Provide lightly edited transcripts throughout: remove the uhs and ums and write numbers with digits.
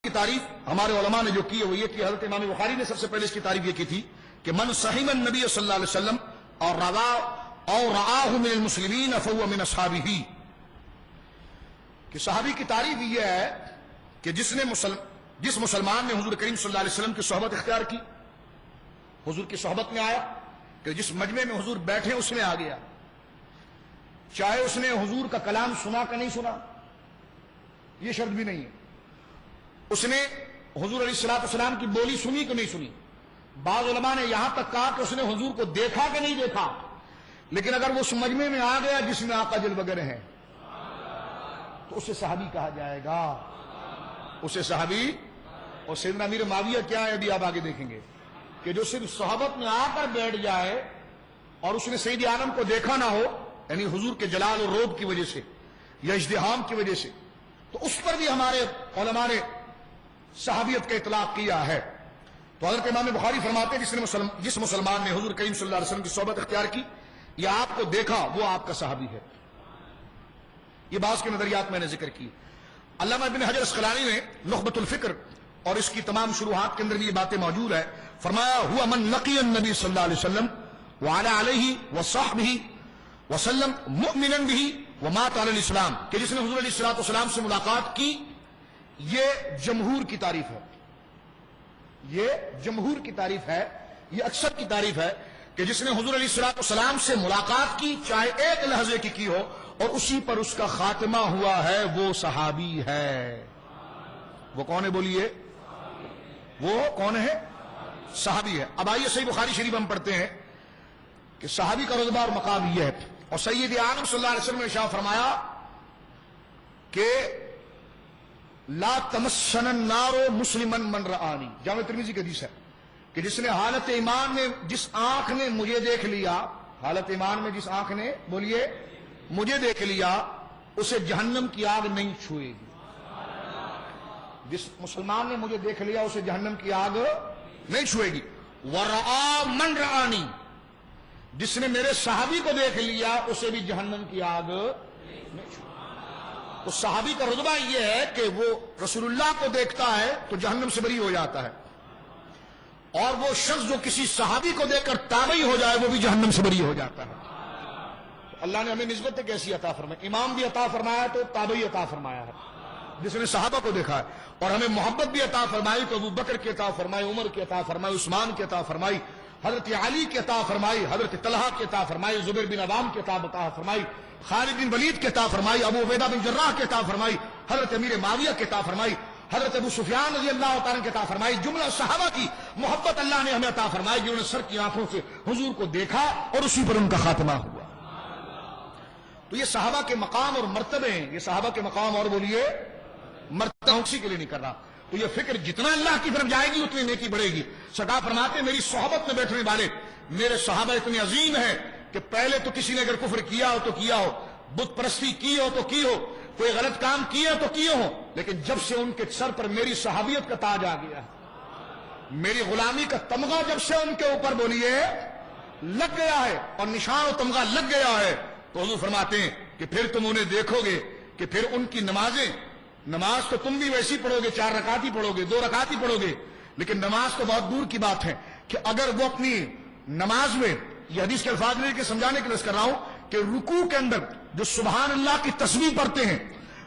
کی تعریف ہمارے علماء نے جو کی ہے وہ یہ کہ حضرت امام بخاری نے سب سے پہلے اس کی تعریف یہ کی تھی کہ من صحیح النبی صلی اللہ علیہ وسلم اور رآہ من المسلمین فہو من اصحابہ، کہ صحابی کی تعریف یہ ہے کہ جس مسلمان نے حضور کریم صلی اللہ علیہ وسلم کی صحبت اختیار کی، حضور کی صحبت میں آیا، کہ جس مجمع میں حضور بیٹھے اس میں آ گیا، چاہے اس نے حضور کا کلام سنا کہ نہیں سنا، یہ شرط بھی نہیں ہے، اس نے حضور علیہ الصلوۃ والسلام کی بولی سنی کہ نہیں سنی، بعض علماء نے یہاں تک کہا کہ اس نے حضور کو دیکھا کہ نہیں دیکھا، لیکن اگر وہ اس مجمع میں آ گیا جس میں آقا جل وغیرہ ہیں تو اسے صحابی کہا جائے گا، اسے صحابی۔ اور سیدنا امیر معاویہ کیا ہے ابھی آپ آگے دیکھیں گے کہ جو صرف صحابت میں آ کر بیٹھ جائے اور اس نے سید عالم کو دیکھا نہ ہو، یعنی حضور کے جلال اور روب کی وجہ سے یا ازدحام کی وجہ سے، تو اس پر بھی ہمارے علماء نے صحابیت کا اطلاق کیا ہے۔ تو حضرت امام بخاری فرماتے ہیں جس مسلمان نے حضور کریم صلی اللہ علیہ وسلم کی صحبت اختیار کی یا آپ کو دیکھا وہ آپ کا صحابی ہے۔ یہ بعض کے نظریات میں نے ذکر کی۔ علامہ ابن حجر اسقلانی نے نخبۃ الفکر اور اس کی تمام شروحات کے اندر بھی یہ باتیں موجود ہے، فرمایا ہوا من لقی النبی صلی اللہ علیہ وسلم وعلی علیہ وصحبہ وسلم مؤمنا بہ ومات علی الاسلام، کہ جس نے حضور علیہ الصلوۃ والسلام سے ملاقات کی، یہ جمہور کی تعریف ہے، یہ جمہور کی تعریف ہے، یہ اکثر کی تعریف ہے کہ جس نے حضور علیہ الصلوۃ والسلام سے ملاقات کی چاہے ایک لحظے کی ہو اور اسی پر اس کا خاتمہ ہوا ہے، وہ صحابی ہے۔ وہ کون ہے بولیے؟ وہ کون ہے؟ صحابی ہے۔ اب آئیے صحیح بخاری شریف ہم پڑھتے ہیں کہ صحابی کا رتبہ اور مقام یہ ہے، اور سید عالم صلی اللہ علیہ وسلم نے ارشاد فرمایا کہ لا تمسن النار مسلما من رآنی، جامع ترمذی کی حدیث ہے کہ جس نے حالت ایمان میں جس آنکھ نے مجھے دیکھ لیا، حالت ایمان میں جس آنکھ نے بولیے مجھے دیکھ لیا، اسے جہنم کی آگ نہیں چھوئے گی۔ جس مسلمان نے مجھے دیکھ لیا اسے جہنم کی آگ نہیں چھوئے گی۔ ورآ من رآنی، جس نے میرے صحابی کو دیکھ لیا اسے بھی جہنم کی آگ نہیں چھوئے گی۔ تو صحابی کا رتبہ یہ ہے کہ وہ رسول اللہ کو دیکھتا ہے تو جہنم سے بری ہو جاتا ہے، اور وہ شخص جو کسی صحابی کو دیکھ کر تابعی ہو جائے وہ بھی جہنم سے بری ہو جاتا ہے۔ اللہ نے ہمیں نسبت کیسی عطا فرمائی، امام بھی عطا فرمایا تو تابعی عطا فرمایا ہے جس نے صحابہ کو دیکھا ہے، اور ہمیں محبت بھی عطا فرمائی تو ابو بکر کی عطا فرمائی، عمر کی عطا فرمائی، عثمان کی عطا فرمائی، حضرت علی کی عطا فرمائی، حضرت طلحہ کی عطا فرمائی، زبیر بن عوام کی عطا فرمائی، خالد بن ولید کی عطا فرمائی، ابو عبیدہ بن جراح کی عطا فرمائی، حضرت امیر معاویہ کی عطا فرمائی، حضرت ابو سفیان رضی اللہ تعالیٰ کی عطا فرمائی، جملہ صحابہ کی محبت اللہ نے ہمیں عطا فرمائی جنہوں نے سر کی آنکھوں سے حضور کو دیکھا اور اسی پر ان کا خاتمہ ہوا۔ تو یہ صحابہ کے مقام اور مرتبے ہیں، یہ صحابہ کے مقام اور بولیے مرتبہ اسی کے لیے نہیں کر رہا۔ تو یہ فکر جتنا اللہ کی طرف جائے گی اتنی نیکی بڑھے گی۔ سرکار فرماتے میری صحبت میں بیٹھنے والے میرے صحابہ اتنے عظیم ہیں کہ پہلے تو کسی نے اگر کفر کیا ہو تو کیا ہو، بت پرستی کی ہو تو کی ہو، کوئی غلط کام کیا تو کیے ہو، لیکن جب سے ان کے سر پر میری صحابیت کا تاج آ گیا، میری غلامی کا تمغہ جب سے ان کے اوپر بولیے لگ گیا ہے اور نشان و تمغہ لگ گیا ہے، تو حضور فرماتے ہیں کہ پھر تم انہیں دیکھو گے کہ پھر ان کی نماز تو تم بھی ویسی پڑھو گے، 4 رکعت ہی پڑھو گے، 2 رکعت ہی پڑھو گے، لیکن نماز تو بہت دور کی بات ہے کہ اگر وہ اپنی نماز میں، یہ حدیث کے الفاظ لے کے سمجھانے کے لیے کر رہا ہوں کہ رکوع کے اندر جو سبحان اللہ کی تسبیح پڑھتے ہیں،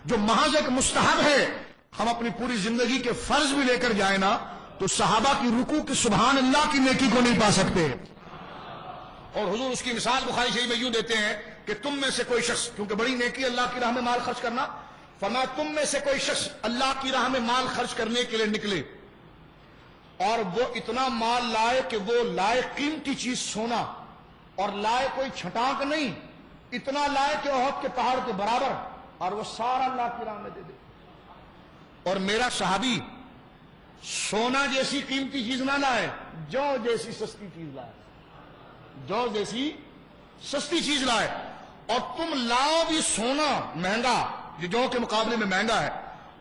جو محض ایک مستحب ہے، ہم اپنی پوری زندگی کے فرض بھی لے کر جائیں نا تو صحابہ کی رکوع کی سبحان اللہ کی نیکی کو نہیں پا سکتے۔ اور حضور اس کی مثال بخاری شریف میں یوں دیتے ہیں کہ تم میں سے کوئی شخص، کیونکہ بڑی نیکی اللہ کی راہ میں مال خرچ کرنا، فرمایا تم میں سے کوئی شخص اللہ کی راہ میں مال خرچ کرنے کے لیے نکلے اور وہ اتنا مال لائے کہ وہ لائے قیمتی چیز سونا اور لائے کوئی چھٹانک نہیں، اتنا لائے کہ احد کے پہاڑ کے برابر، اور وہ سارا اللہ کی راہ میں دے دے، اور میرا صحابی سونا جیسی قیمتی چیز نہ لائے، جو جیسی سستی چیز لائے، جو جیسی سستی چیز لائے، اور تم لاؤ بھی سونا مہنگا جو جو کے مقابلے میں مہنگا ہے،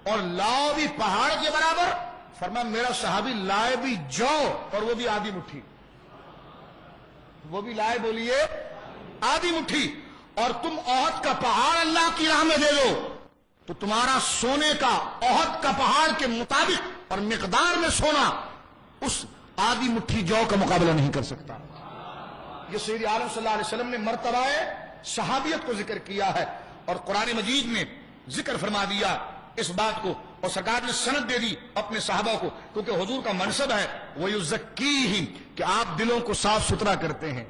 اور لاؤ بھی پہاڑ کے برابر، فرمایا میرا صحابی لائے بھی جو اور وہ بھی آدھی مٹھی، وہ بھی لائے بولیے آدھی مٹھی، اور تم احد کا پہاڑ اللہ کی راہ میں دے دو تو تمہارا سونے کا احد کا پہاڑ کے مطابق اور مقدار میں سونا اس آدھی مٹھی جو کا مقابلہ نہیں کر سکتا. یہ سید عالم صلی اللہ علیہ وسلم نے مرتبہ صحابیت کو ذکر کیا ہے اور قرآن مجید میں ذکر فرما دیا اس بات کو, اور سرکار نے سند دے دی اپنے صحابہ کو, کیونکہ حضور کا منصب ہے وَيُزَكِّيهِمْ کہ آپ دلوں کو صاف ستھرا کرتے ہیں.